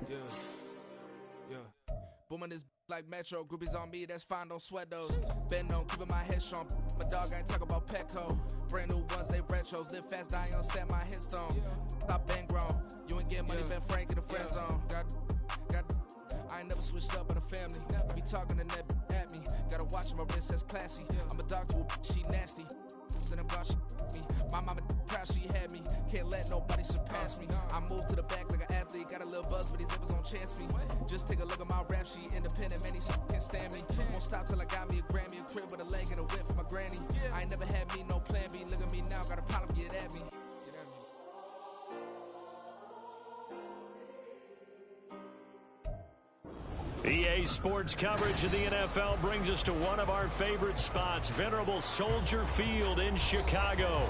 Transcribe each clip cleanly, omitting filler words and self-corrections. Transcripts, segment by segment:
Yeah, yeah. Booming this like Metro, groupies on me, that's fine, don't sweat those. Been on, keeping my head strong. My dog ain't talk about Petco. Brand new ones, they retros. Live fast, die on stand my headstone. Stop been grown. You ain't getting money, been Frank in the friend zone. I ain't never switched up on the family. Be talking to that at me. Gotta watch my wrist, that's classy. I'm a dog to a she nasty. And I'm God, she me. My mama proud she had me. Can't let nobody surpass me. I move to the back like an athlete. Got a little buzz, but these zippers don't chance me. Just take a look at my rap sheet. Independent, man, these can't stand me. Won't stop till I got me a Grammy, a crib with a leg and a whip for my granny. I ain't never had me no plan B. Look at me now, got a problem, get at me. EA Sports coverage of the NFL brings us to one of our favorite spots, venerable Soldier Field in Chicago.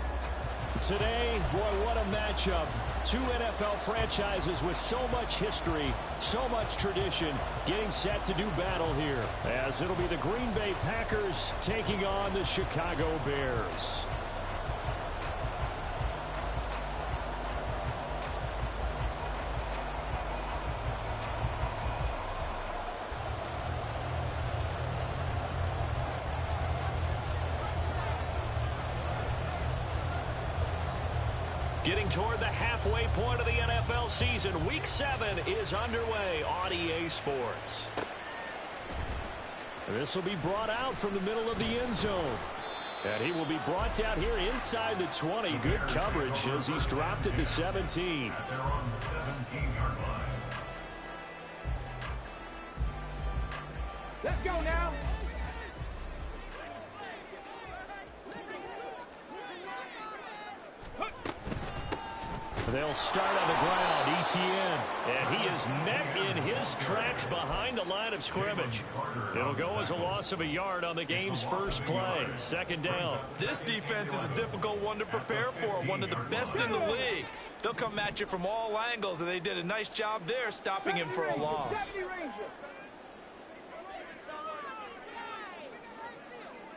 Today, boy, what a matchup. Two NFL franchises with so much history, so much tradition, getting set to do battle here, as it'll be the Green Bay Packers taking on the Chicago Bears. Getting toward the halfway point of the NFL season, Week 7 is underway on EA Sports. This will be brought out from the middle of the end zone. And he will be brought down here inside the 20. Good coverage as he's dropped at the 17. Let's go now. They'll start on the ground, Etienne, and he is met in his tracks behind the line of scrimmage. It'll go as a loss of a yard on the game's first play. Second down. This defense is a difficult one to prepare for, one of the best in the league. They'll come at you from all angles, and they did a nice job there stopping him for a loss.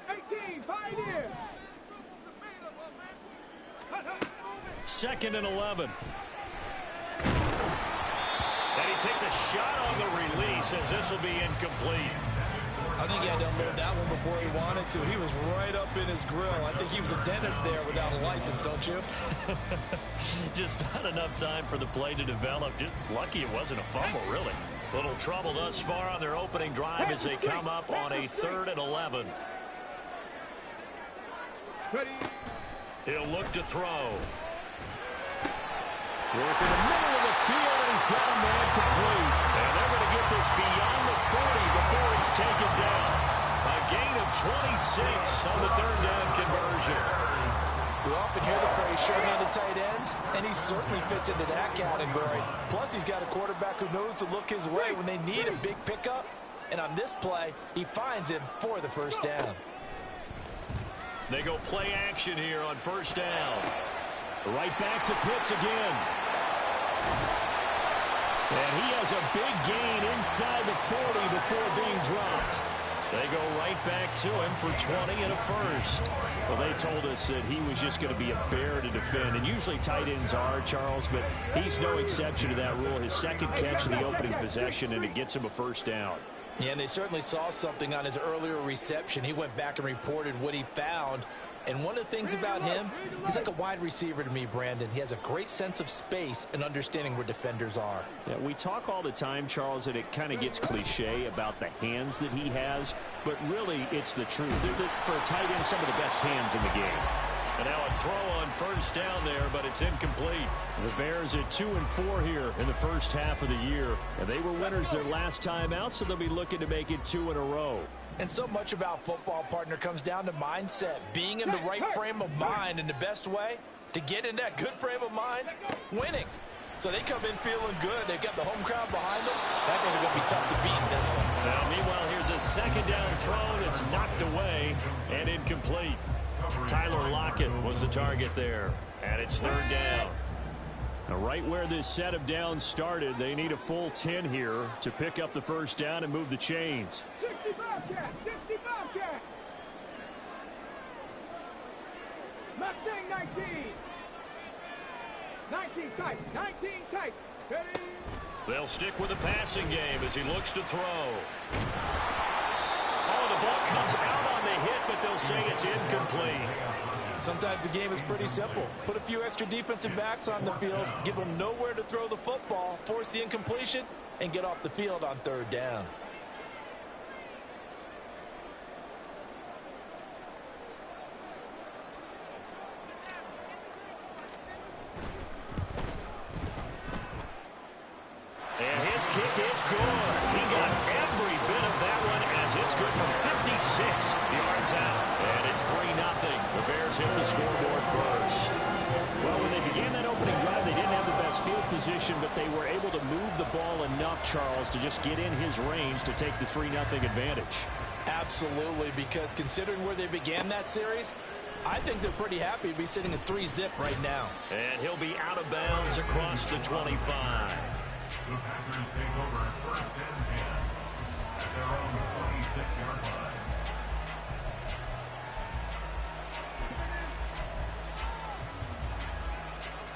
18, Pioneer. Second and 11. And he takes a shot on the release as this will be incomplete. I think he had to unload that one before he wanted to. He was right up in his grill. I think he was a dentist there without a license, don't you? Just not enough time for the play to develop. Just lucky it wasn't a fumble, really. Little trouble thus far on their opening drive as they come up on a 3rd and 11. He'll look to throw. Work in the middle of the field, and he's got a man complete. And they're going to get this beyond the 40 before it's taken down. A gain of 26 on the 3rd down conversion. We often hear the phrase sure-handed tight ends, and he certainly fits into that category. Plus, he's got a quarterback who knows to look his way when they need a big pickup. And on this play, he finds him for the first down. They go play action here on first down. Right back to Pitts again. And he has a big gain inside the 40 before being dropped. They go right back to him for 20 and a first. Well, they told us that he was just going to be a bear to defend. And usually tight ends are, Charles, but he's no exception to that rule. His second catch in the opening possession, and it gets him a first down. Yeah, and they certainly saw something on his earlier reception. He went back and reported what he found. And one of the things about him, he's like a wide receiver to me, Brandon. He has a great sense of space and understanding where defenders are. Yeah, we talk all the time, Charles, and it kind of gets cliche about the hands that he has, but really it's the truth. For a tight end, some of the best hands in the game. And now a throw on first down there, but it's incomplete. The Bears at 2-4 here in the first half of the year. And they were winners their last time out, so they'll be looking to make it 2 in a row. And so much about football, partner, comes down to mindset. Being in the right frame of mind, and the best way to get in that good frame of mind, winning. So they come in feeling good. They've got the home crowd behind them. I think they're going to be tough to beat in this one. Now, meanwhile, here's a second down throw that's knocked away and incomplete. Tyler Lockett was the target there, and it's 3rd down. Now, right where this set of downs started, they need a full 10 here to pick up the first down and move the chains. 65 cat, 65 cat. Mustang 19. 19 tight. 19 tight. Ready? They'll stick with the passing game as he looks to throw. Oh, the ball comes out on the hit, but they'll say it's incomplete. Sometimes the game is pretty simple. Put a few extra defensive backs on the field, give them nowhere to throw the football, force the incompletion, and get off the field on third down. And his kick is good. He got every bit of that one as it's good from 56 yards out. And it's 3-0. The Bears hit the scoreboard first. Well, when they began that opening drive, they didn't have the best field position, but they were able to move the ball enough, Charles, to just get in his range to take the 3-0 advantage. Absolutely, because considering where they began that series, I think they're pretty happy to be sitting at 3-zip right now. And he'll be out of bounds across the 25. The Packers take over first and 10 at their own 26-yard line.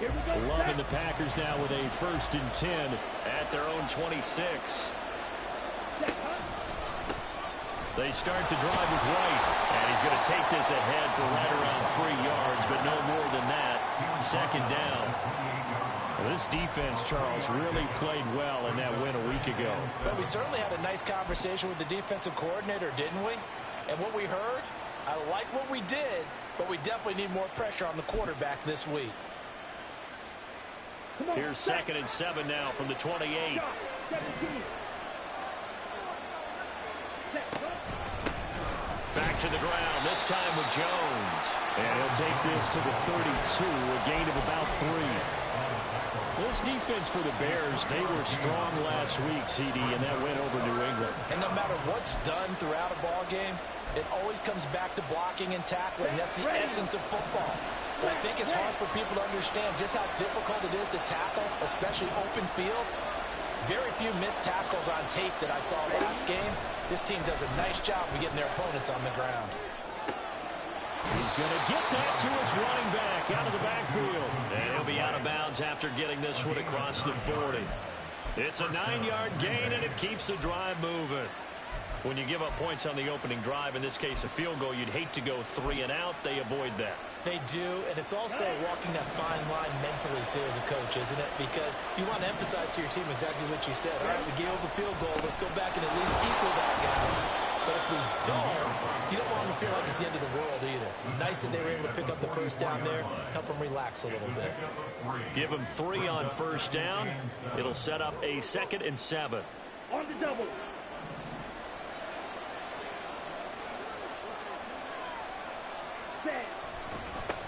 Here we go. Loving the Packers now with a 1st and 10 at their own 26. They start the drive with White, and he's going to take this ahead for right around 3 yards, but no more than that. 2nd down. Well, this defense, Charles, really played well in that win a week ago. But we certainly had a nice conversation with the defensive coordinator, didn't we? And what we heard, I like what we did, but we definitely need more pressure on the quarterback this week. Here's 2nd and 7 now from the 28. Back to the ground, this time with Jones. And he'll take this to the 32, a gain of about 3. This defense for the Bears, they were strong last week, CD, and that went over New England. And no matter what's done throughout a ball game, it always comes back to blocking and tackling. That's the essence of football. But I think it's hard for people to understand just how difficult it is to tackle, especially open field. Very few missed tackles on tape that I saw last game. This team does a nice job of getting their opponents on the ground. He's going to get that to his running back out of the backfield. And he'll be out of bounds after getting this one across the 40. It's a 9-yard gain, and it keeps the drive moving. When you give up points on the opening drive, in this case a field goal, you'd hate to go 3 and out. They avoid that. They do, and it's also walking that fine line mentally, too, as a coach, isn't it? Because you want to emphasize to your team exactly what you said. All right, we gave up a field goal. Let's go back and at least equal that, guys. But if we don't, you don't want them to feel like it's the end of the world either. Nice that they were able to pick up the first down there, help them relax a little bit. Give them 3 on first down. It'll set up a 2nd and 7. On the double.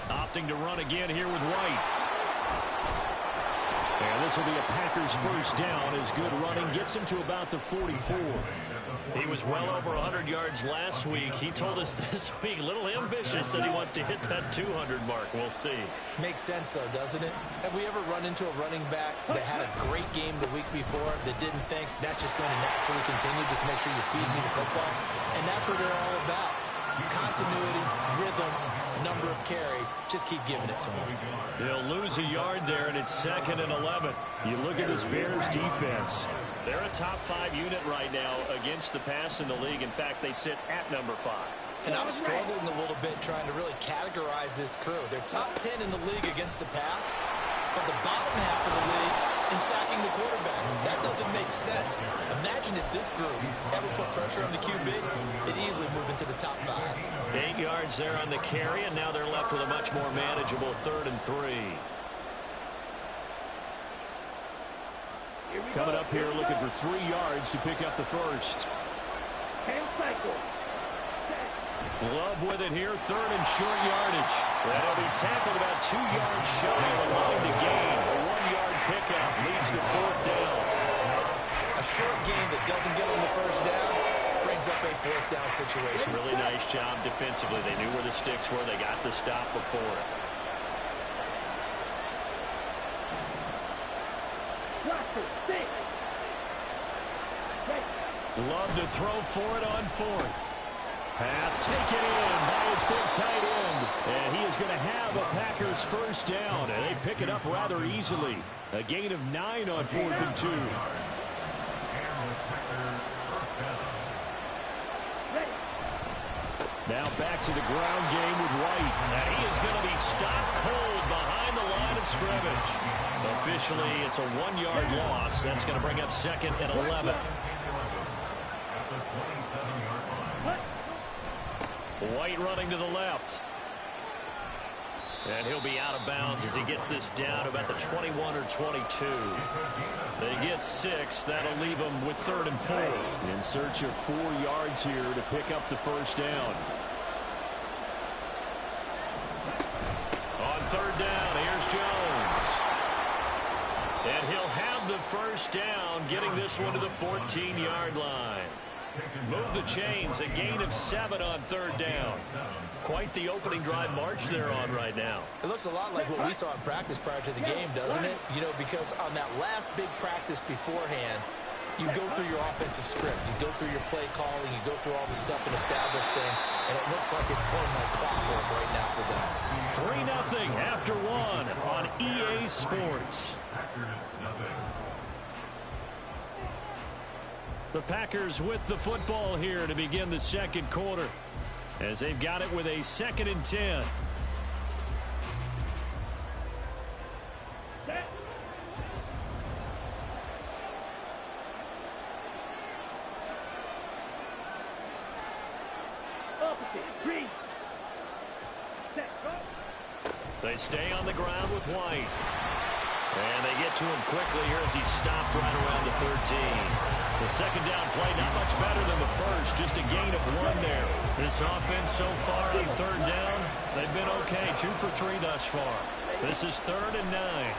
Opting to run again here with White. And this will be a Packers first down as good running gets him to about the 44. He was well over 100 yards last week. He told us this week, a little ambitious, that he wants to hit that 200 mark. We'll see. Makes sense, though, doesn't it? Have we ever run into a running back that had a great game the week before that didn't think that's just going to naturally continue? Just make sure you feed me the football. And that's what they're all about. Continuity, rhythm, number of carries. Just keep giving it to them. They'll lose a yard there, and it's 2nd and 11. You look at this Bears defense. They're a top 5 unit right now against the pass in the league. In fact, they sit at number 5. And I'm struggling a little bit trying to really categorize this crew. They're top 10 in the league against the pass, but the bottom half of the league in sacking the quarterback. That doesn't make sense. Imagine if this group ever put pressure on the QB, it'd easily move into the top 5. 8 yards there on the carry, and now they're left with a much more manageable 3rd and 3. Coming up here looking for 3 yards to pick up the first. 10 cycle. Love with it here, 3rd and short yardage. That'll be tackled about 2 yards shy of the line to gain. A 1-yard pickup leads to 4th down. A short gain that doesn't get them the first down brings up a 4th down situation. Really nice job defensively. They knew where the sticks were. They got the stop before it. Love to throw for it on 4th. Pass taken in by his big tight end. And he is going to have a Packers first down. And they pick it up rather easily. A gain of 9 on 4th and 2. Now back to the ground game with White. And he is going to be stopped cold behind the line of scrimmage. Officially, it's a 1-yard loss. That's going to bring up 2nd and 11. White running to the left. And he'll be out of bounds as he gets this down about the 21 or 22. They get 6. That'll leave them with 3rd and 4. In search of 4 yards here to pick up the first down. On 3rd down, here's Jones. And he'll have the first down, getting this one to the 14-yard line. Move the chains, a gain of 7 on 3rd down. Quite the opening drive march they're on right now. It looks a lot like what we saw in practice prior to the game, doesn't it? You know, because on that last big practice beforehand, you go through your offensive script. You go through your play calling. You go through all the stuff and establish things. And it looks like it's going like clockwork right now for them. 3-0 after 1 on EA Sports. The Packers with the football here to begin the second quarter, as they've got it with a 2nd and 10. They stay on the ground with White. And they get to him quickly here as he's stopped right around the 13. The second down play, not much better than the first, just a gain of 1 there. This offense so far on 3rd down, they've been okay, 2 for 3 thus far. This is 3rd and 9.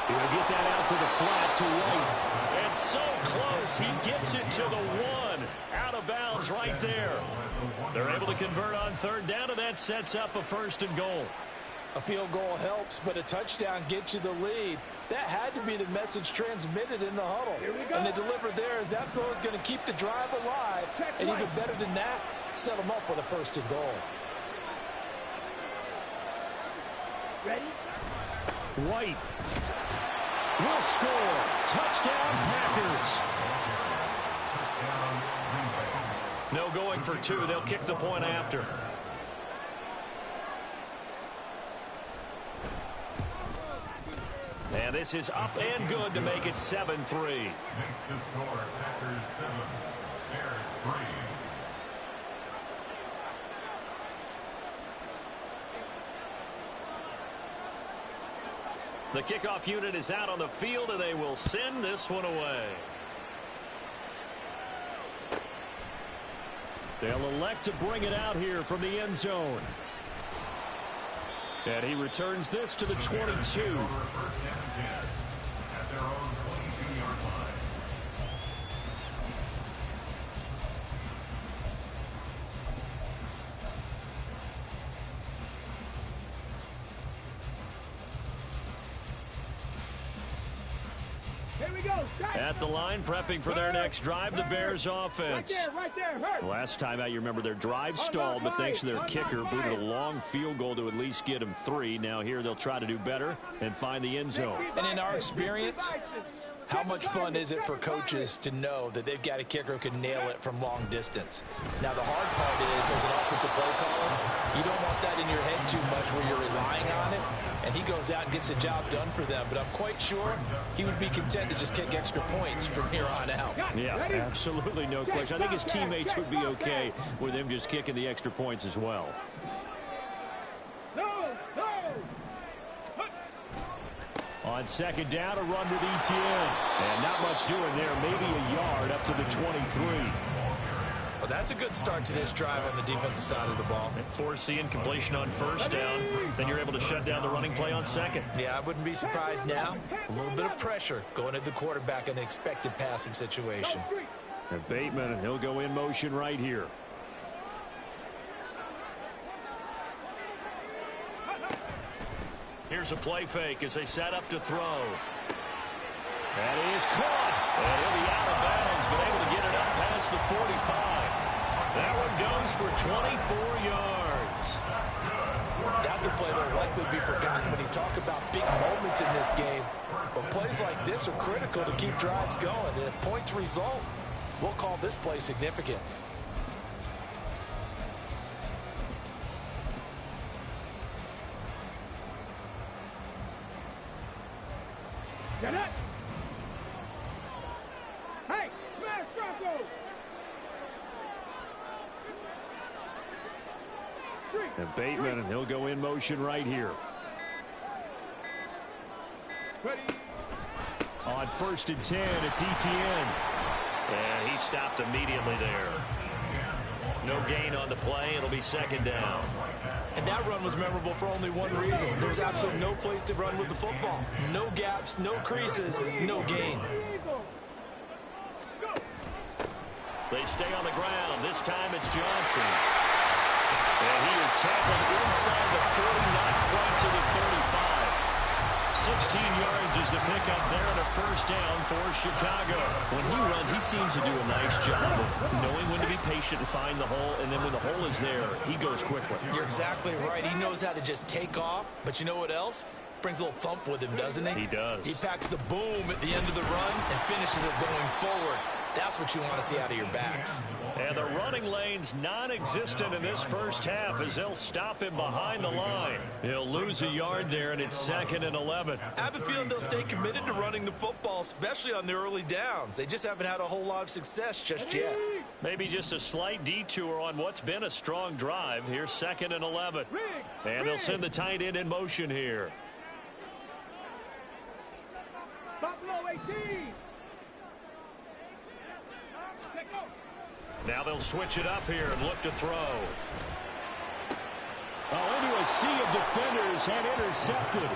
He'll get that out to the flat to White. And so close, he gets it to the 1. Out of bounds right there. They're able to convert on 3rd down, and that sets up a 1st and goal. A field goal helps, but a touchdown gets you the lead. That had to be the message transmitted in the huddle. And they delivered there as that throw is going to keep the drive alive. And even better than that, set them up with a 1st and goal. Ready? White will score. Touchdown, Packers. No going for 2. They'll kick the point after. And this is up and good to make it 7-3. Makes the score Packers 7, Bears 3. The kickoff unit is out on the field, and they will send this one away. They'll elect to bring it out here from the end zone. And he returns this to the 22. First down and 10 at their own 22-yard line. Here we go. At the line, prepping for their next drive, the Bears offense. Right there, hurt. Last time out, you remember their drive stalled, but thanks to their kicker, booted a long field goal to at least get them 3. Now here they'll try to do better and find the end zone. And in our experience, how much fun is it for coaches to know that they've got a kicker who can nail it from long distance? Now, the hard part is, as an offensive play caller, you don't want that in your head too much where you're relying on it, and he goes out and gets the job done for them. But I'm quite sure he would be content to just kick extra points from here on out. Yeah, absolutely no question. I think his teammates would be okay with him just kicking the extra points as well. On second down, a run with Etienne. And not much doing there, maybe a yard up to the 23. Well, that's a good start to this drive on the defensive side of the ball. And forcing completion on first down, then you're able to shut down the running play on second. Yeah, I wouldn't be surprised now. A little bit of pressure going at the quarterback in an expected passing situation. And Bateman, he'll go in motion right here. Here's a play fake as they set up to throw. That is caught. And he'll be out of bounds, but able to get it up past across the 45. That one goes for 24 yards. That's a play that will likely be forgotten when you talk about big moments in this game. But plays like this are critical to keep drives going. And if points result, we'll call this play significant. Get it! Hey, smash Bronco! And Bateman, and he'll go in motion right here. Ready. On 1st and 10, it's Etienne. And he stopped immediately there. No gain on the play. It'll be 2nd down. And that run was memorable for only one reason. There's absolutely no place to run with the football. No gaps, no creases, no gain. They stay on the ground. This time it's Johnson. And he is tackled inside the 40, not quite to the 35. 16 yards is the pickup there and a 1st down for Chicago. When he runs, he seems to do a nice job of knowing when to be patient and find the hole, and then when the hole is there, he goes quickly. You're exactly right. He knows how to just take off, but you know what else? Brings a little thump with him, doesn't he? He does. He packs the boom at the end of the run and finishes it going forward. That's what you want to see out of your backs. And the running lane's non-existent in this first half as they'll stop him behind the line. He'll lose a yard there, and it's 2nd and 11. I have a feeling they'll stay committed to running the football, especially on the early downs. They just haven't had a whole lot of success just yet. Maybe just a slight detour on what's been a strong drive. Here's 2nd and 11. And they'll send the tight end in motion here. Buffalo 18. Now they'll switch it up here and look to throw. Into a sea of defenders and intercepted.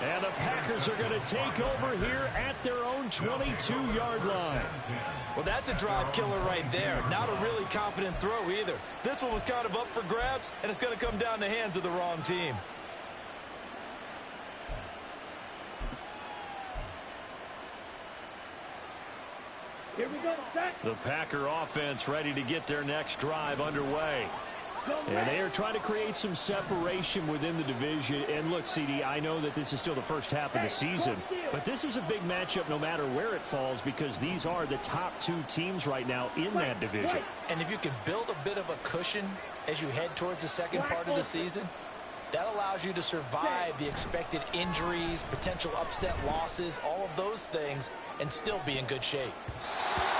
And the Packers are going to take over here at their own 22-yard line. Well, that's a drive killer right there. Not a really confident throw either. This one was kind of up for grabs, and it's going to come down the hands of the wrong team. Here we go, set. The Packer offense ready to get their next drive underway. And they are trying to create some separation within the division. And look, CD, I know that this is still the first half of the season, but this is a big matchup no matter where it falls because these are the top 2 teams right now in that division. And if you can build a bit of a cushion as you head towards the second part of the season, that allows you to survive the expected injuries, potential upset losses, all of those things, and still be in good shape.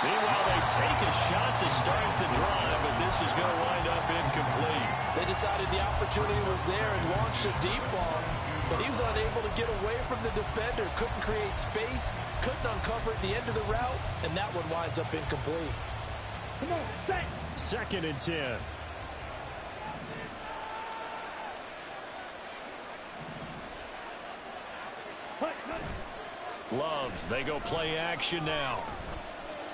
Meanwhile, they take a shot to start the drive, but this is going to wind up incomplete. They decided the opportunity was there and launched a deep ball, but he was unable to get away from the defender, couldn't create space, couldn't uncover at the end of the route, and that one winds up incomplete. Come on, set. 2nd and 10. Love, they go play action now.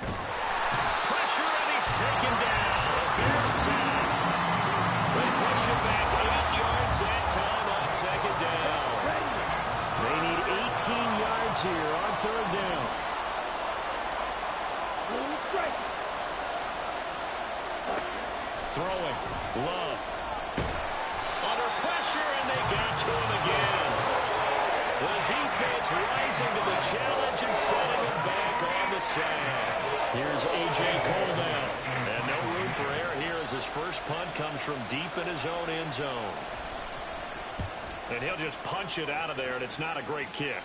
Pressure, and he's taken down. A Bears sack. They push it back 8 yards that time on 2nd down. They need 18 yards here on 3rd down. Throwing, Love. Under pressure, and they got to him again. The defense rising to the challenge and setting him back on the sack. Here's A.J. Cole now. And no room for error here as his first punt comes from deep in his own end zone. And he'll just punch it out of there, and it's not a great kick.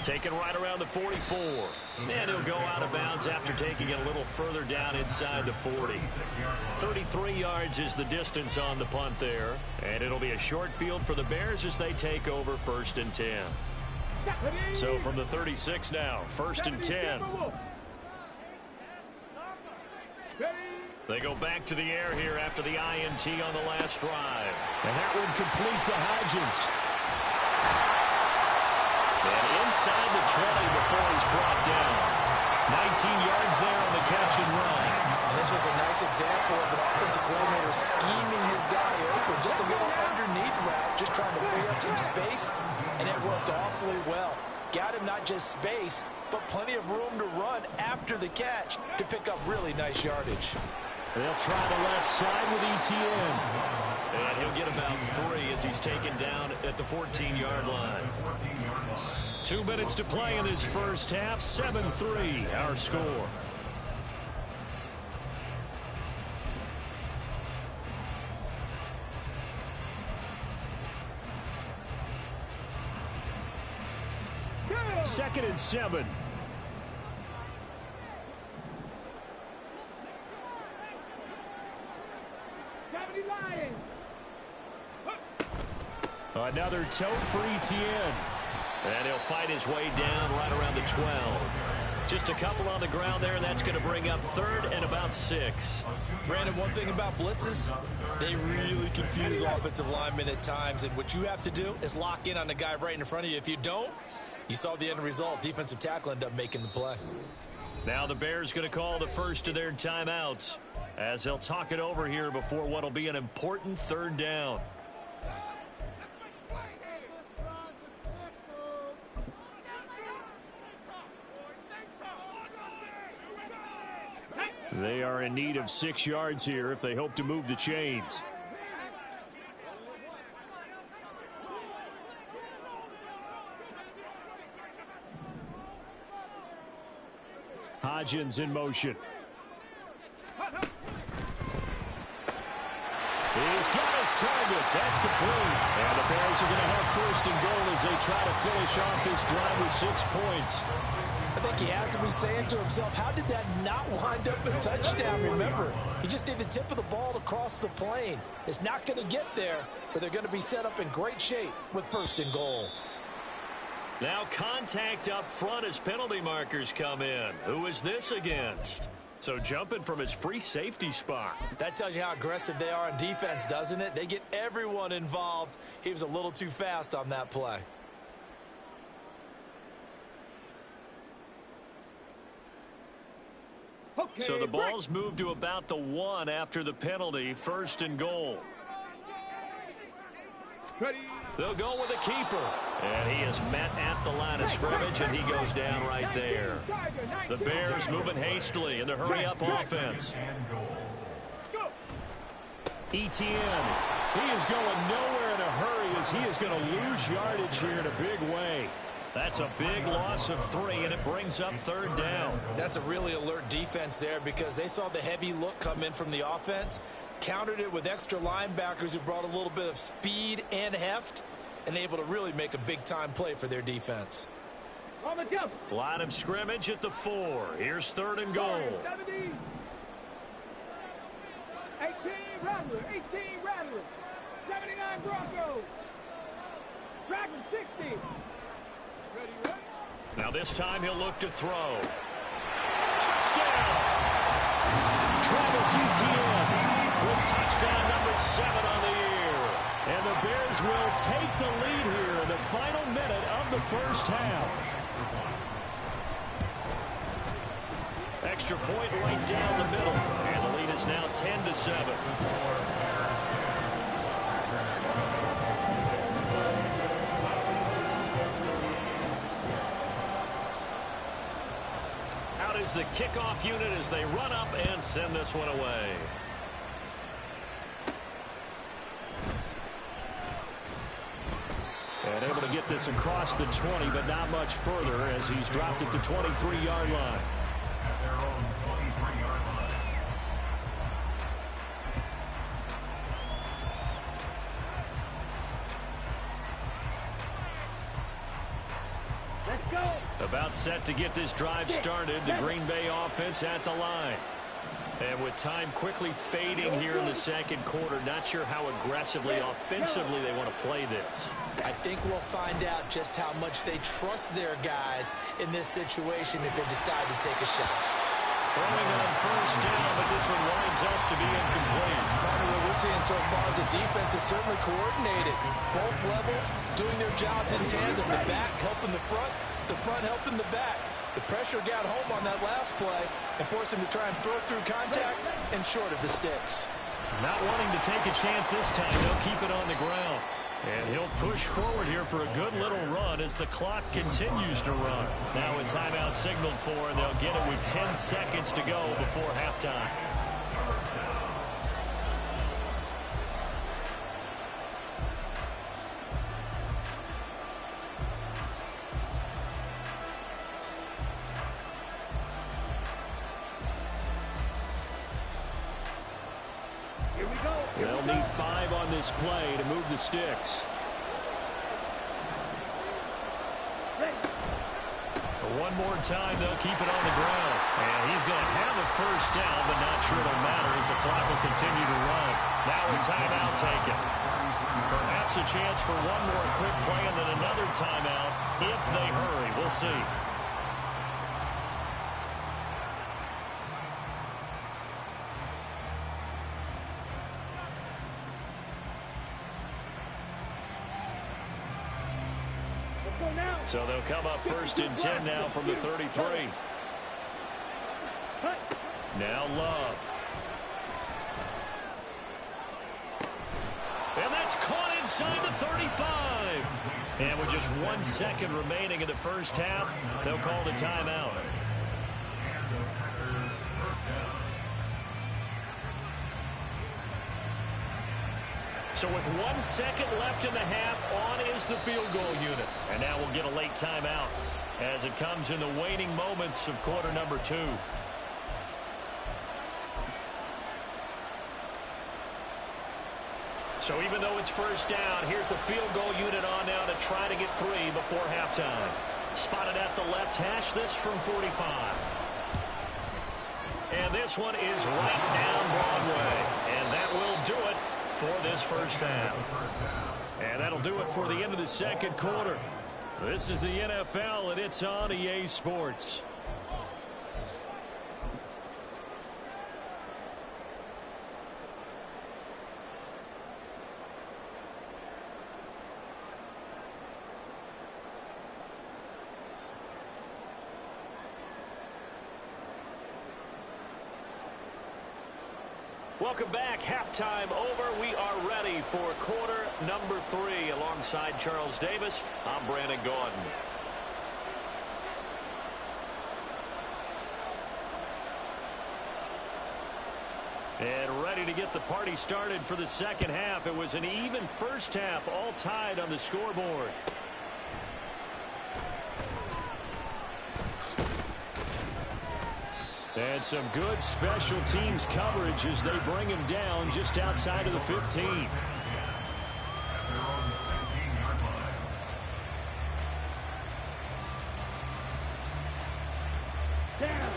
Taken right around the 44. And he'll go out of bounds after taking it a little further down inside the 40. 33 yards is the distance on the punt there. And it'll be a short field for the Bears as they take over 1st and 10. So from the 36 now, 1st and 10. They go back to the air here after the INT on the last drive. And that one complete to Hodgins. And inside the 20 before he's brought down. 19 yards there on the catch and run. And this was a nice example of an offensive coordinator scheming his guy open. Just a little underneath route, just trying to free up some space, and it worked awfully well. Got him not just space, but plenty of room to run after the catch to pick up really nice yardage. They'll try the left side with Etienne. And he'll get about 3 as he's taken down at the 14-yard line. 2 minutes to play in this first half. 7-3 our score. Second and 7. Another tote for Etienne. And he'll fight his way down right around the 12. Just a couple on the ground there, and that's going to bring up 3rd and about 6. Brandon, one thing about blitzes, they really confuse offensive linemen at times, and what you have to do is lock in on the guy right in front of you. If you don't, you saw the end result. Defensive tackle ended up making the play. Now the Bears going to call the first of their timeouts as they'll talk it over here before what will be an important 3rd down. They are in need of 6 yards here if they hope to move the chains. Hodgins in motion. He's got his target. That's complete. And the Bears are going to have 1st and goal as they try to finish off this drive with 6 points. I think he has to be saying to himself, how did that not wind up a touchdown? Remember, he just did the tip of the ball to cross the plane. It's not going to get there, but they're going to be set up in great shape with 1st and goal. Now contact up front as penalty markers come in. Who is this against? So jumping from his free safety spot. That tells you how aggressive they are on defense, doesn't it? They get everyone involved. He was a little too fast on that play. Okay, So the ball's moved to about the 1 after the penalty. 1st and goal. Ready. They'll go with a keeper. And he is met at the line of scrimmage, and he goes down right there. The Bears moving hastily in the hurry-up offense. Etienne. He is going nowhere in a hurry as he is going to lose yardage here in a big way. That's a big loss of 3, and it brings up 3rd down. That's a really alert defense there because they saw the heavy look come in from the offense, countered it with extra linebackers who brought a little bit of speed and heft, and able to really make a big-time play for their defense. On the jump. Line of scrimmage at the 4. Here's 3rd and goal. 70. 18 Rattler. 18 Rattler. 79 Broncos. Dragon 60. Now this time he'll look to throw. Touchdown! Travis Etienne with touchdown number 7 on the year. And the Bears will take the lead here in the final minute of the first half. Extra point right down the middle. And the lead is now 10-7. Is the kickoff unit as they run up and send this one away. And able to get this across the 20, but not much further as he's dropped at the 23-yard line. At their own 23-yard line. Let's go. About set to get this drive started. The Green Bay offense at the line. And with time quickly fading here in the second quarter, not sure how aggressively, offensively they want to play this. I think we'll find out just how much they trust their guys in this situation if they decide to take a shot. Throwing on 1st down, but this one winds up to be incomplete. Part of what we're seeing so far is the defense is certainly coordinated. Both levels doing their jobs in tandem. The back helping the front helping the back. The pressure got home on that last play and forced him to try and throw through contact and short of the sticks. Not wanting to take a chance this time, they'll keep it on the ground. And he'll push forward here for a good little run as the clock continues to run. Now a timeout signaled for, and they'll get it with 10 seconds to go before halftime. They'll need 5 on this play to move the sticks. One more time, they'll keep it on the ground. And he's going to have a first down, but not sure it'll matter as the clock will continue to run. Now a timeout taken. Perhaps a chance for one more quick play and then another timeout if they hurry. We'll see. So they'll come up 1st and 10 now from the 33. Now Love. And that's caught inside the 35. And with just 1 second remaining in the first half, they'll call the timeout. So with 1 second left in the half, on is the field goal unit. And now we'll get a late timeout as it comes in the waning moments of quarter number 2. So even though it's first down, here's the field goal unit on now to try to get 3 before halftime. Spotted at the left hash, this from 45. And this one is right down Broadway. And that will do it for this first half. And that'll do it for the end of the second quarter. This is the NFL, and it's on EA Sports. Welcome back. Halftime over. We are ready for quarter number 3. Alongside Charles Davis, I'm Brandon Gaudin. And ready to get the party started for the second half. It was an even first half, all tied on the scoreboard. And some good special teams coverage as they bring him down just outside of the 15.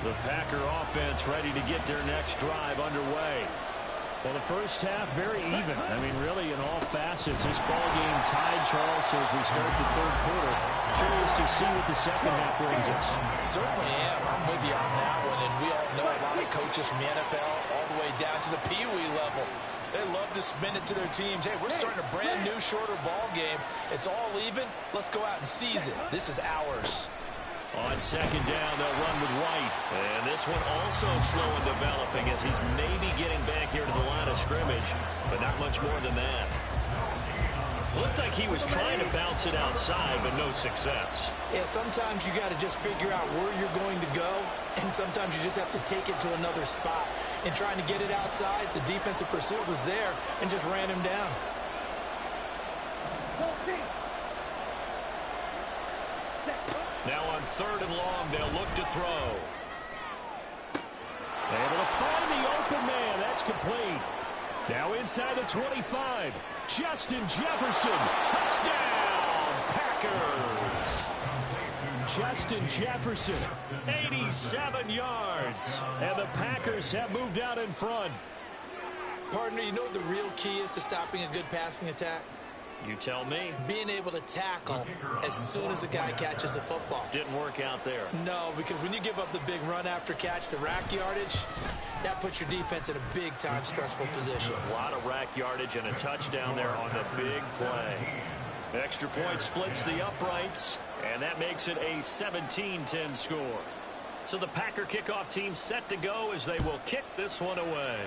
The Packer offense ready to get their next drive underway. Well, the first half very even. I mean, really in all facets. This ball game tied, Charles, so as we start the third quarter. Curious to see what the second half brings us. Certainly am. I'm with you on that one. And we all know a lot of coaches from the NFL all the way down to the Pee Wee level. They love to spin it to their teams. Hey, we're starting a brand new, shorter ball game. It's all even. Let's go out and seize it. This is ours. On second down, they'll run with White. And this one also slow in developing as he's maybe getting back here to the line of scrimmage, but not much more than that. Looked like he was trying to bounce it outside, but no success. Yeah, sometimes you got to just figure out where you're going to go, and sometimes you just have to take it to another spot. And trying to get it outside, the defensive pursuit was there and just ran him down. Now on third and long, they'll look to throw. Able to find the open man. That's complete. Now inside the 25. Justin Jefferson. Touchdown, Packers. Justin Jefferson, 87 yards. And the Packers have moved out in front. Partner, you know what the real key is to stopping a good passing attack? You tell me. Being able to tackle as soon as a guy catches the football. Didn't work out there. No, because when you give up the big run after catch, the rack yardage, that puts your defense in a big-time stressful position. A lot of rack yardage and a touchdown there on the big play. Extra point splits the uprights, and that makes it a 17-10 score. So the Packer kickoff team set to go as they will kick this one away.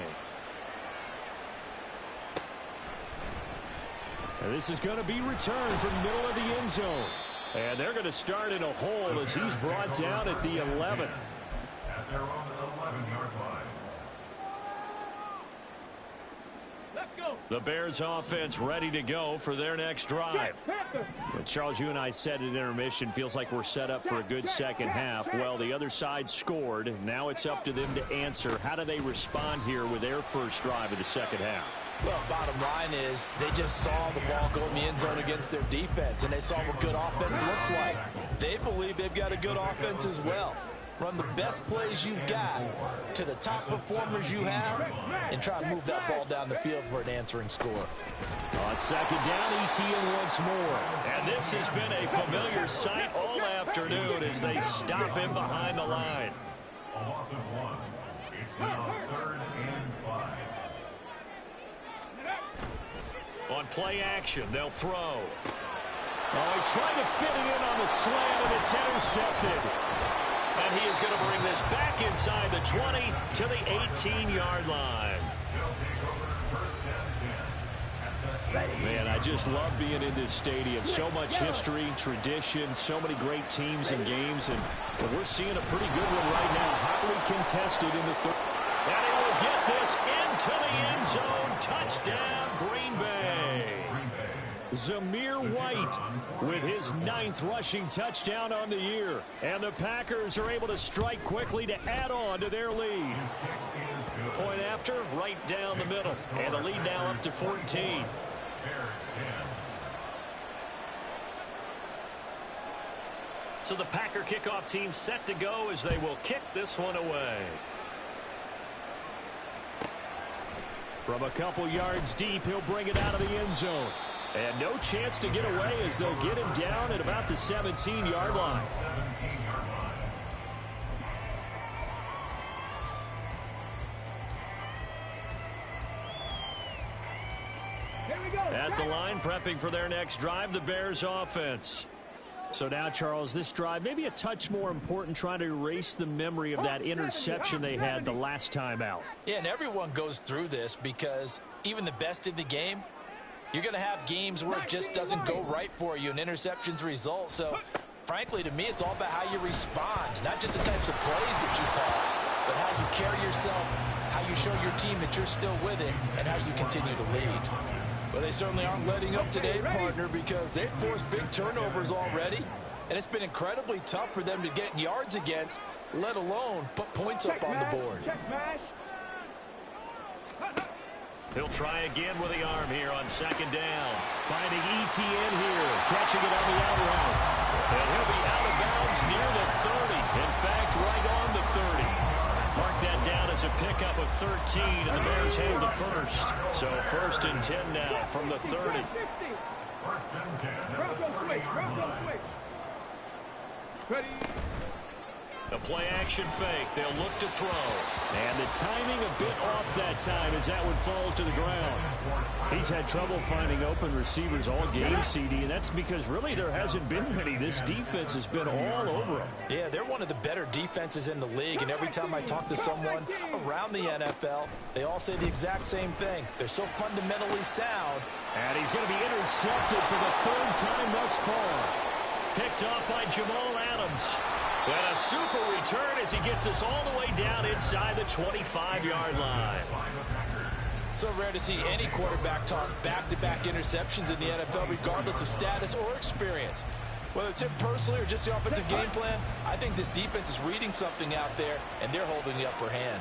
And this is going to be returned from the middle of the end zone. And they're going to start in a hole as he's brought down at the 11. At their own 11-yard line. Let's go. The Bears offense ready to go for their next drive. Well, Charles, you and I said at intermission, feels like we're set up for a good second half. Well, the other side scored. Now it's up to them to answer. How do they respond here with their first drive of the second half? Well, bottom line is they just saw the ball go in the end zone against their defense, and they saw what good offense looks like. They believe they've got a good offense as well. Run the best plays you've got to the top performers you have and try to move that ball down the field for an answering score. On second down, ETN once more. And this has been a familiar sight all afternoon as they stop him behind the line. A loss of 1. It's now 3rd and 5. On play action, they'll throw. Oh, he tried to fit it in on the slant, and it's intercepted. And he is going to bring this back inside the 20 to the 18-yard line. Man, I just love being in this stadium. So much history, tradition, so many great teams and games. And we're seeing a pretty good one right now. Hotly contested in the third. And he will get this into the end zone. Touchdown, Green Bay. Zamir White with his 9th rushing touchdown on the year. And the Packers are able to strike quickly to add on to their lead. Point after, right down the middle. And the lead now up to 14. So the Packer kickoff team set to go as they will kick this one away. From a couple yards deep, he'll bring it out of the end zone. And no chance to get away as they'll get him down at about the 17-yard line. At the line, prepping for their next drive, the Bears offense. So now, Charles, this drive maybe a touch more important, trying to erase the memory of that interception they had the last time out. Yeah, and everyone goes through this because even the best in the game, you're going to have games where it just doesn't go right for you and interceptions result. So, frankly, to me, it's all about how you respond, not just the types of plays that you call, but how you carry yourself, how you show your team that you're still with it, and how you continue to lead. Well, they certainly aren't letting up today, partner, because they've forced big turnovers already, and it's been incredibly tough for them to get yards against, let alone put points up on the board. He'll try again with the arm here on second down. Finding ETN here, catching it on the out route. And he'll be out of bounds near the 30. In fact, right on the 30. Mark that down as a pickup of 13, and the Bears have the first. So 1st and 10 now from the 30. 1st and 10. Ready. The play action fake. They'll look to throw. And the timing a bit off that time as that one falls to the ground. He's had trouble finding open receivers all game, CD, and that's because really there hasn't been many. This defense has been all over him. Yeah, they're one of the better defenses in the league, and every time I talk to someone around the NFL, they all say the exact same thing. They're so fundamentally sound. And he's going to be intercepted for the 3rd time thus far. Picked off by Jamal Adams. And a super return as he gets us all the way down inside the 25-yard line. So rare to see any quarterback toss back-to-back interceptions in the NFL, regardless of status or experience. Whether it's him personally or just the offensive game plan, I think this defense is reading something out there, and they're holding the upper hand.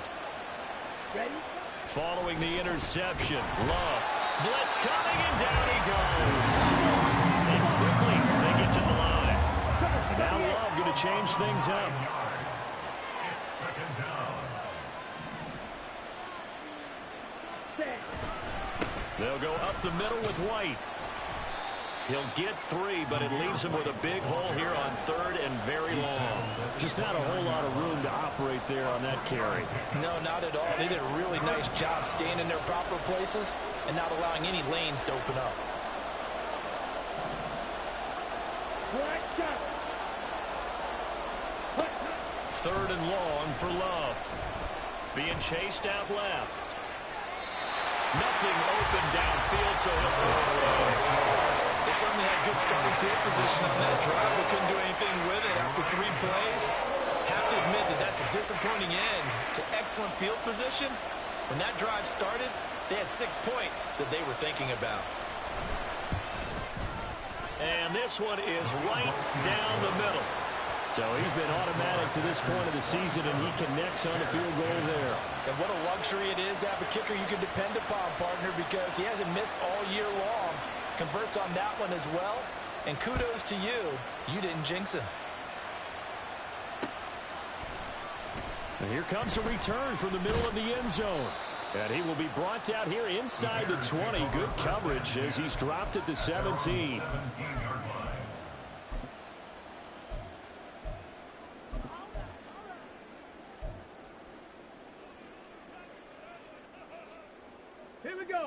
Following the interception, Love. Blitz coming, and down he goes. And quickly, they get to the line. Now Love going to change things up. It's 2nd down. They'll go up the middle with White. He'll get 3, but it leaves him with a big hole here on 3rd and very long. Just not a whole lot of room to operate there on that carry. No, not at all. They did a really nice job staying in their proper places and not allowing any lanes to open up. Third and long for Love. Being chased out left. Nothing open downfield, so he'll throw it away. They certainly had good starting field position on that drive, but couldn't do anything with it after 3 plays. Have to admit that that's a disappointing end to excellent field position. When that drive started, they had 6 points that they were thinking about. And this one is right down the middle. So he's been automatic to this point of the season, and he connects on the field goal there. And what a luxury it is to have a kicker you can depend upon, partner, because he hasn't missed all year long. Converts on that one as well. And kudos to you. You didn't jinx him. And here comes a return from the middle of the end zone. And he will be brought out here inside the 20. Good coverage as he's dropped at the 17.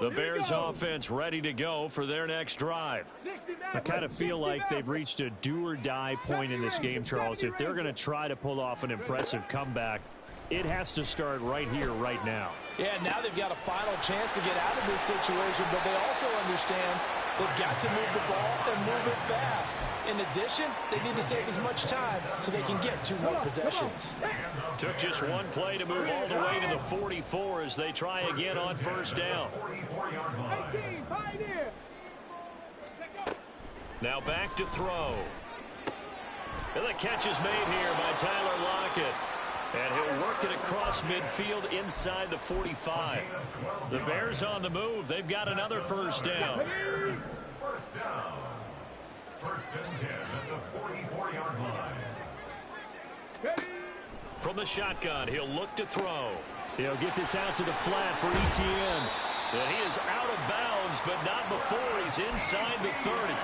The Bears offense ready to go for their next drive. I kind of feel like they've reached a do-or-die point in this game, Charles. If they're going to try to pull off an impressive comeback, it has to start right here, right now. Yeah, now they've got a final chance to get out of this situation, but they also understand they've got to move the ball and move it fast. In addition, they need to save as much time so they can get 2 more possessions. Took just 1 play to move all the way to the 44 as they try again on first down. Now back to throw. And the catch is made here by Tyler Lockett. And he'll work it across midfield inside the 45. The Bears on the move. They've got another first down. First down. First and 10 at the 44-yard line. From the shotgun, he'll look to throw. He'll get this out to the flat for Etienne. And he is out of bounds, but not before he's inside the 30.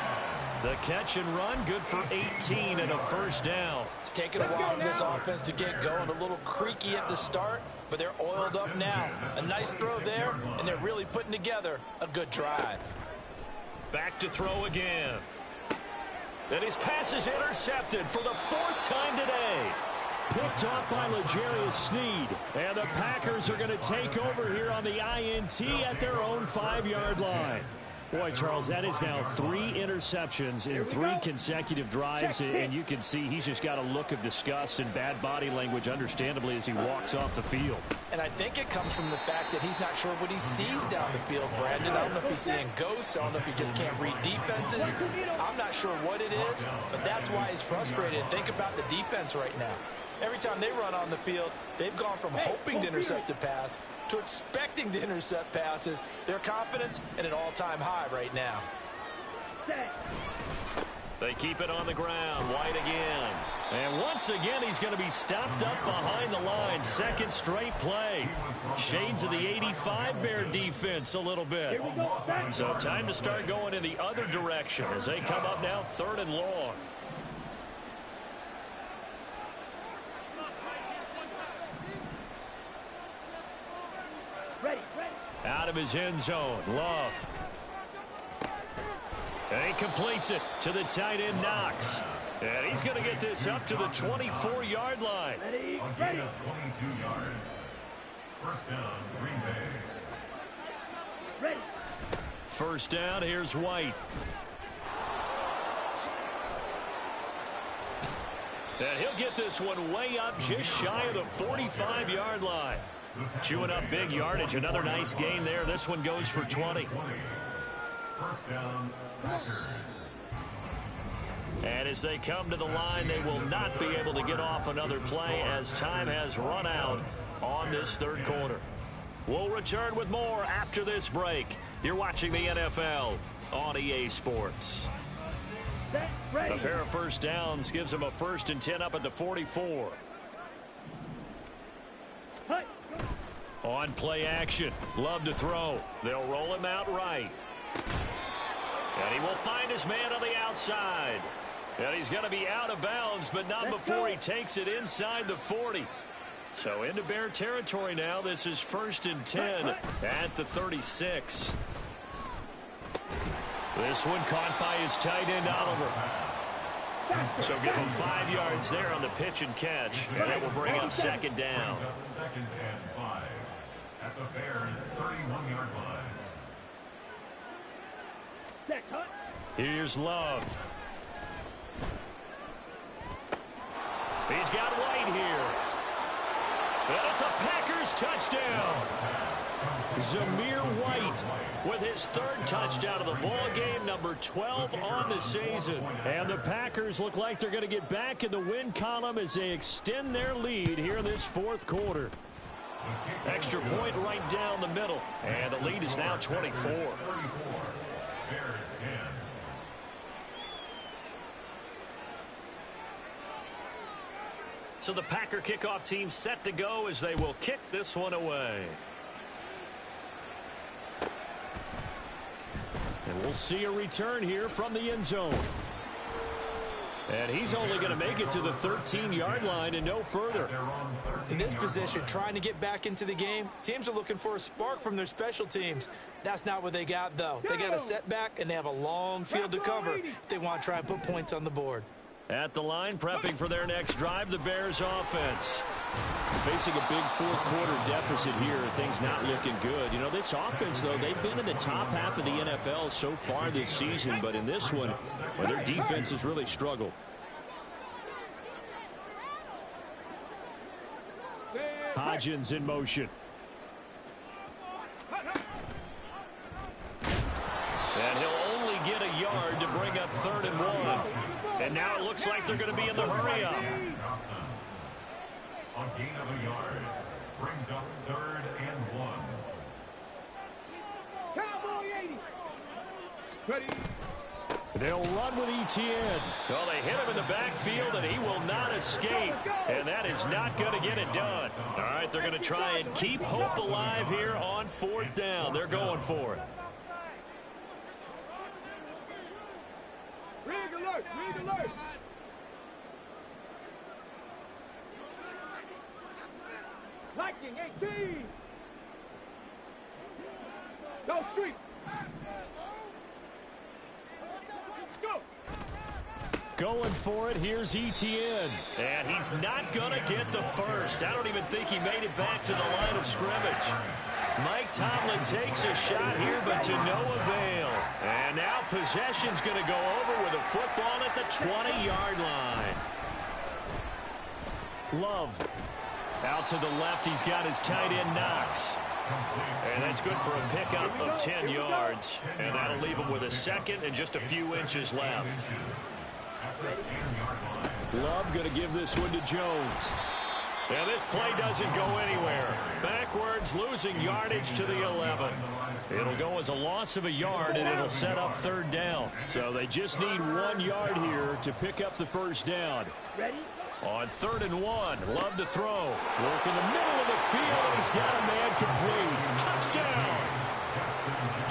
The catch and run, good for 18 and a first down. It's taken a while for this offense to get going. A little creaky at the start, but they're oiled up now. A nice throw there, and they're really putting together a good drive. Back to throw again. And his pass is intercepted for the 4th time today. Picked off by L'Jarius Sneed. And the Packers are going to take over here on the INT at their own 5-yard line. Boy, Charles, that is now 3 interceptions in 3 consecutive drives, and you can see he's just got a look of disgust and bad body language, understandably, as he walks off the field. And I think it comes from the fact that he's not sure what he sees down the field, Brandon. I don't know if he's seeing ghosts. I don't know if he just can't read defenses. I'm not sure what it is, but that's why he's frustrated. Think about the defense right now. Every time they run on the field, they've gone from hoping to intercept a pass to expecting to intercept passes. Their confidence at an all-time high right now. They keep it on the ground. White again. And once again, he's going to be stopped up behind the line. 2nd straight play. Shades of the 85 Bear defense a little bit. So time to start going in the other direction as they come up now 3rd and long. Out of his end zone, Love. And he completes it to the tight end, Knox. And he's going to get this up to the 24-yard line. A gain of 22 yards. First down, Green Bay. First down, here's White. And he'll get this one way up just shy of the 45-yard line. Chewing up big yardage. Another nice gain there. This one goes for 20. First down, Packers. And as they come to the line, they will not be able to get off another play as time has run out on this 3rd quarter. We'll return with more after this break. You're watching the NFL on EA Sports. A pair of first downs gives them a 1st and 10 up at the 44. On play action. Love to throw. They'll roll him out right. And he will find his man on the outside. And he's going to be out of bounds, but not before he takes it inside the 40. So into Bear territory now. This is 1st and 10 at the 36. This one caught by his tight end, Oliver. So give him 5 yards there on the pitch and catch. And that will bring up 2nd down. Brings up 2nd and 5 at the Bears' 31-yard line. Here's Love. He's got White here. And it's a Packers touchdown. Zamir White with his third touchdown of the ball game, number 12 on the season. And the Packers look like they're going to get back in the win column as they extend their lead here in this fourth quarter. Extra point right down the middle. And the lead is now 24. Bears 10. So the Packer kickoff team set to go as they will kick this one away. And we'll see a return here from the end zone. And he's only going to make it to the 13-yard line and no further. In this position, trying to get back into the game, teams are looking for a spark from their special teams. That's not what they got, though. They got a setback, and they have a long field to cover if they want to try and put points on the board. At the line, prepping for their next drive, the Bears offense. Facing a big fourth quarter deficit here, things not looking good. You know, this offense, though, they've been in the top half of the NFL so far this season, but in this one, well, their defense has really struggled. Hodgins in motion. And he'll only get a yard to bring up 3rd and 1. And now it looks like they're going to be in the hurry-up. Johnson, on gain of a yard, brings up 3rd and 1. Cowboy 80. Ready. They'll run with Etienne. Well, they hit him in the backfield, and he will not escape. And that is not going to get it done. All right, they're going to try and keep hope alive here on 4th down. They're going for it. Rig alert. Rig alert. Liking 18. Go street. Go. Going for it, here's Etienne. And he's not going to get the first. I don't even think he made it back to the line of scrimmage. Mike Tomlin takes a shot here, but to no avail. And now possession's going to go over with a football at the 20-yard line. Love. Out to the left, he's got his tight end Knox. And that's good for a pickup of 10 yards. And that'll leave him with a second and just a few inches left. Love going to give this one to Jones. And this play doesn't go anywhere. Backwards, losing yardage to the 11. It'll go as a loss of a yard, and it'll set up 3rd down. So they just need 1 yard here to pick up the first down. Ready. On 3rd and 1, Love to throw. Work in the middle of the field, and he's got a man complete. Touchdown!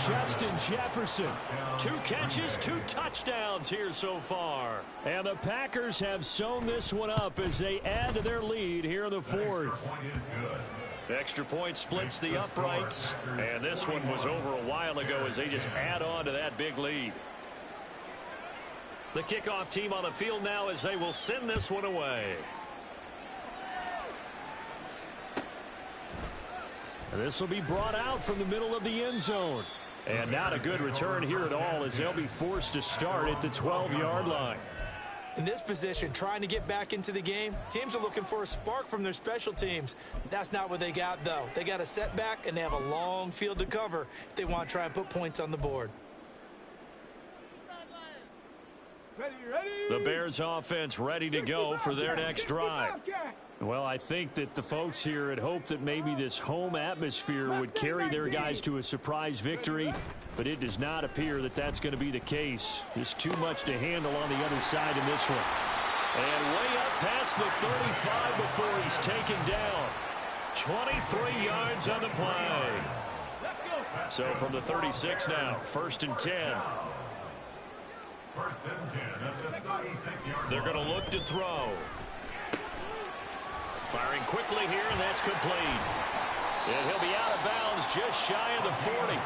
Justin Jefferson. 2 catches, 2 touchdowns here so far. And the Packers have sewn this one up as they add to their lead here in the 4th. Extra point splits the uprights, and this one was over a while ago as they just add on to that big lead. The kickoff team on the field now as they will send this one away. And this will be brought out from the middle of the end zone. And not a good return here at all as they'll be forced to start at the 12-yard line. In this position, trying to get back into the game, teams are looking for a spark from their special teams. That's not what they got, though. They got a setback, and they have a long field to cover if they want to try and put points on the board. Ready, ready. The Bears offense ready to go for their next drive. Well, I think that the folks here had hoped that maybe this home atmosphere would carry their guys to a surprise victory, but it does not appear that that's going to be the case. Just too much to handle on the other side in this one. And way up past the 35 before he's taken down. 23 yards on the play. So from the 36 now, 1st and 10. 1st and 10 at the 36-yard line. They're going to look to throw. Firing quickly here, and that's complete. And he'll be out of bounds just shy of the 40.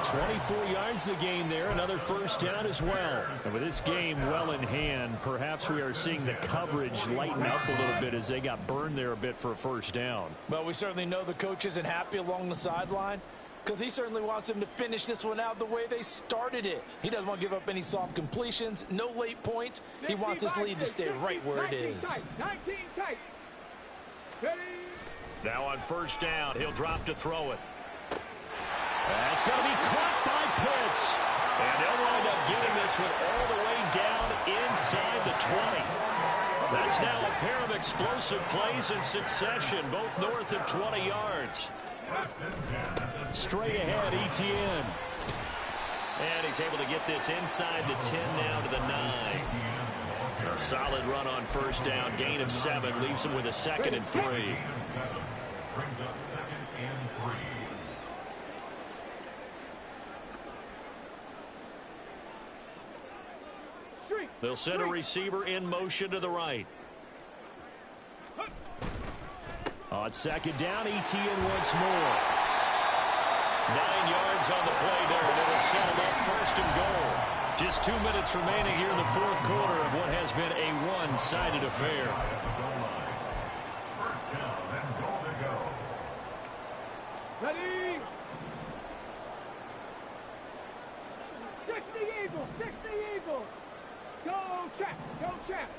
24 yards the gain there, another first down as well. And with this game well in hand, perhaps we are seeing the coverage lighten up a little bit as they got burned there a bit for a first down. Well, we certainly know the coach isn't happy along the sideline. because he certainly wants them to finish this one out the way they started it. He doesn't want to give up any soft completions, no late points. He wants his lead to stay right where it is. 19 tight. Ready? Now on first down, he'll drop to throw it. That's going to be caught by Pitts. And they'll wind up getting this one all the way down inside the 20. That's now a pair of explosive plays in succession, both north of 20 yards. Straight ahead, Etienne. And he's able to get this inside the 10 now to the 9. A solid run on first down. Gain of 7 leaves him with a 2nd and 3. Brings up 2nd and 3. They'll send a receiver in motion to the right. On second down, Etienne once more. 9 yards on the play there, and it'll set him up 1st and goal. Just 2 minutes remaining here in the 4th quarter of what has been a one-sided affair. First down and goal to go. Ready? 60 Eagles, 60 Eagles. Go, Chap, go, Chap.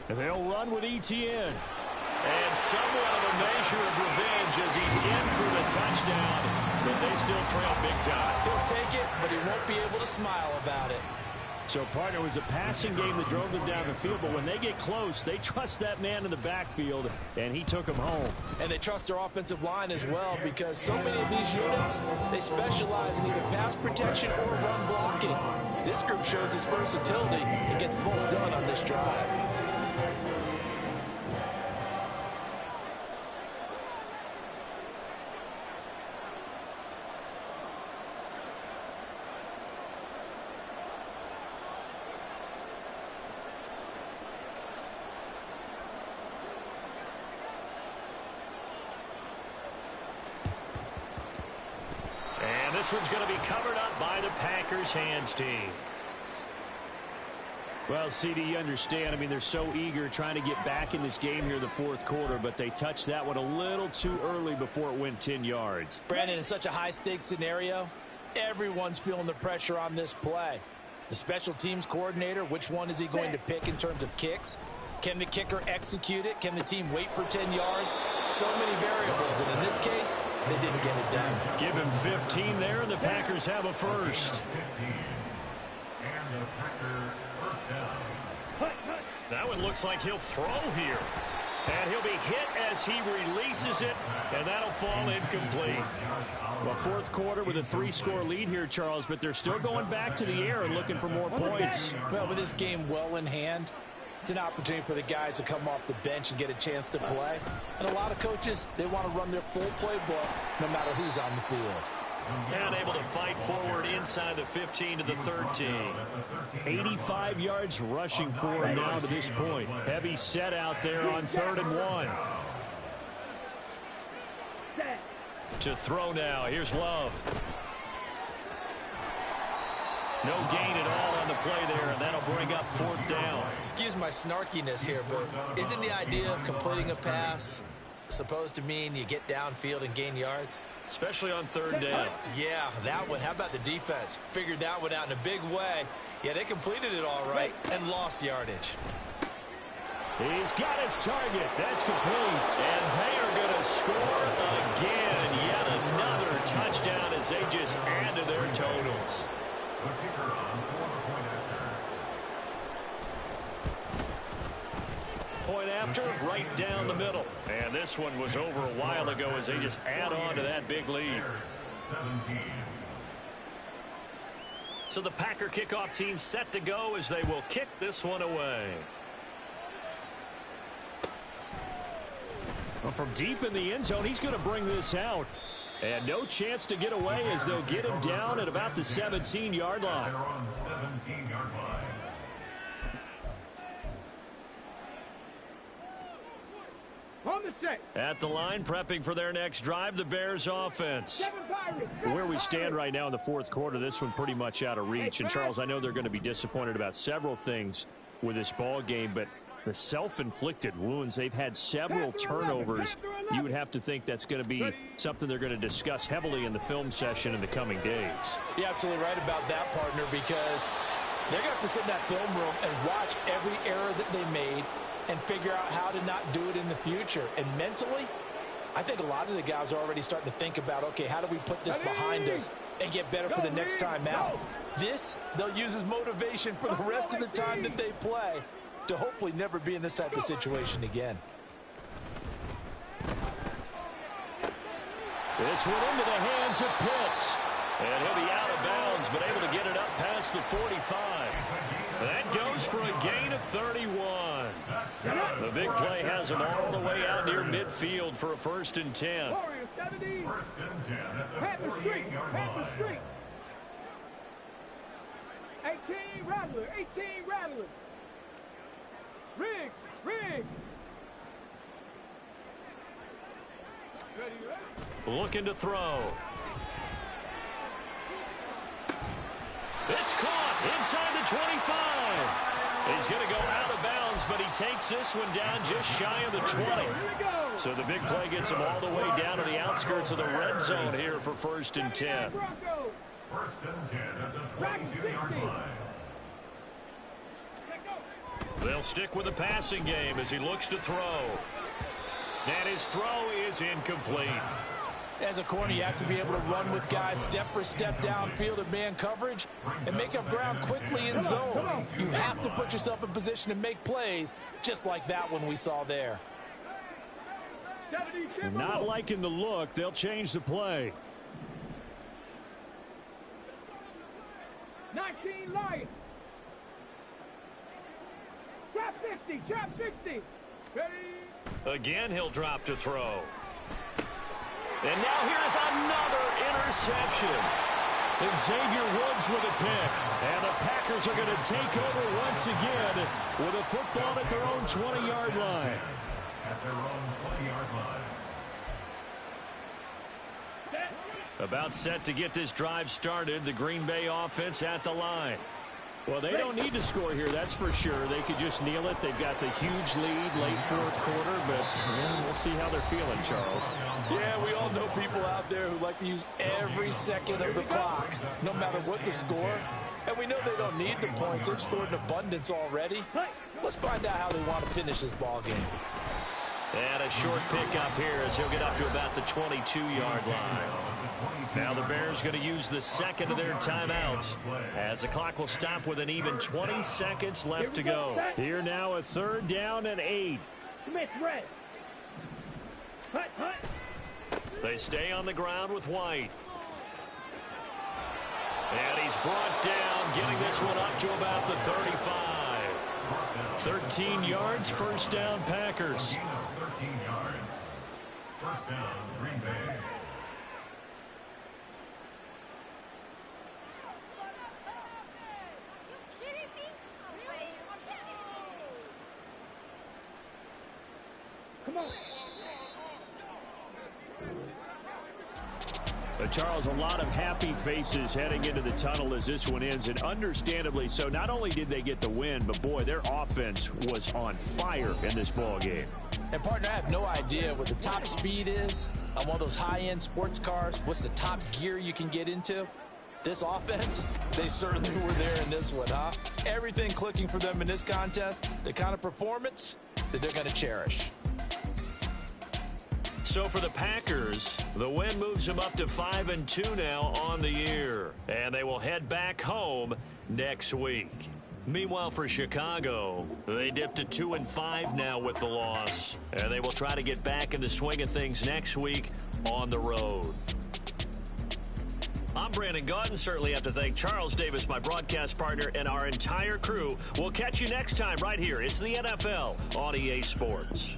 And they'll run with Etienne. And somewhat of a measure of revenge as he's in for the touchdown, but they still trail big time. He'll take it, but he won't be able to smile about it. So, partner, it was a passing game that drove them down the field, but when they get close, they trust that man in the backfield, and he took them home. And they trust their offensive line as well, because so many of these units, they specialize in either pass protection or run blocking. This group shows its versatility and gets both done on this drive. This one's going to be covered up by the Packers hands team. Well, CD, you understand. I mean, they're so eager trying to get back in this game here in the 4th quarter, but they touched that one a little too early before it went 10 yards. Brandon, in such a high-stakes scenario, everyone's feeling the pressure on this play. The special teams coordinator, which one is he going to pick in terms of kicks? Can the kicker execute it? Can the team wait for 10 yards? So many variables, and in this case, they didn't get it done. Give him 15 there, and the Packers have a first. 15. And the Packers first down. That one looks like he'll throw here. And he'll be hit as he releases it, and that'll fall incomplete. Well, 4th quarter with a 3-score lead here, Charles, but they're still going back to the air and looking for more points. Well, with this game well in hand, it's an opportunity for the guys to come off the bench and get a chance to play. And a lot of coaches, they want to run their full playbook no matter who's on the field. And able to fight forward inside the 15 to the 13. 85 yards rushing for him now to this point. Heavy set out there on 3rd and 1. To throw now. Here's Love. No gain at all on the play there, and that'll bring up 4th down. Excuse my snarkiness here, but isn't the idea of completing a pass supposed to mean you get downfield and gain yards? Especially on 3rd down. Yeah, that one. How about the defense? Figured that one out in a big way. Yeah, they completed it all right and lost yardage. He's got his target. That's complete. And they are going to score again. Yet another touchdown as they just add to their totals. The kicker on for the point after. Point after, right down the middle. And this one was over a while ago as they just add on to that big lead. 17. So the Packer kickoff team set to go as they will kick this one away. Well, from deep in the end zone, he's going to bring this out. And no chance to get away as they'll get him down at about the 17-yard line. They're on 17-yard line. On the set. At the line, prepping for their next drive, the Bears offense. 7 Pirates. Where we stand right now in the 4th quarter, this one pretty much out of reach. And, Charles, I know they're going to be disappointed about several things with this ball game, but the self-inflicted wounds, they've had several turnovers you would have to think that's going to be something they're going to discuss heavily in the film session in the coming days. You're absolutely right about that, partner, because they're going to have to sit in that film room and watch every error that they made and figure out how to not do it in the future. And mentally, I think a lot of the guys are already starting to think about, okay, how do we put this behind us and get better for the next time out? This, they'll use as motivation for the rest of the time that they play to hopefully never be in this type of situation again. This one into the hands of Pitts. And he'll be out of bounds, but able to get it up past the 45. That goes for a gain of 31. The big play has him all the way out near midfield for a 1st and 10. Warriors 70. First and 10 at the Pat the street. 48-yard Pat the line. street. 18 Rattler. 18 Rattler. Riggs. Riggs. Ready, ready. Looking to throw. It's caught inside the 25. He's going to go out of bounds, but he takes this one down just shy of the 20. So the big play gets him all the way down to the outskirts of the red zone here for 1st and 10. First and 10 at the 22-yard line. They'll stick with the passing game as he looks to throw. And his throw is incomplete. As a corner, you have to be able to run with guys step for step downfield in man coverage and make up ground quickly in zone. You have to put yourself in position to make plays just like that one we saw there. Not liking the look. They'll change the play. 19 Lions. Trap 60. Trap 60. Ready. Again, he'll drop to throw. And now here's another interception. And Xavier Woods with a pick. And the Packers are going to take over once again with a football at their own 20-yard line. At their own 20-yard line. About set to get this drive started. The Green Bay offense at the line. Well, they don't need to score here, that's for sure. They could just kneel it. They've got the huge lead late 4th quarter, but we'll see how they're feeling, Charles. Yeah, we all know people out there who like to use every second of the clock, no matter what the score. And we know they don't need the points. They've scored in abundance already. Let's find out how they want to finish this ball game. And a short pickup here as he'll get up to about the 22-yard line. Now the Bears going to use the second of their timeouts as the clock will stop with an even 20 seconds left to go. Here now a 3rd down and 8. Smith red. Hut, hut. They stay on the ground with White. And he's brought down, getting this one up to about the 35. 13 yards, 1st down, Packers. 13 yards. First down, Green Bay. Come on. Charles, a lot of happy faces heading into the tunnel as this one ends, and understandably so. Not only did they get the win, but boy, their offense was on fire in this ball game. And partner, I have no idea what the top speed is on one of those high-end sports cars. What's the top gear you can get into? This offense, they certainly were there in this one, huh? Everything clicking for them in this contest, the kind of performance that they're going to cherish. So for the Packers, the win moves them up to 5-2 now on the year. And they will head back home next week. Meanwhile, for Chicago, they dipped to 2-5 now with the loss. And they will try to get back in the swing of things next week on the road. I'm Brandon Gaudin. Certainly have to thank Charles Davis, my broadcast partner, and our entire crew. We'll catch you next time right here. It's the NFL on EA Sports.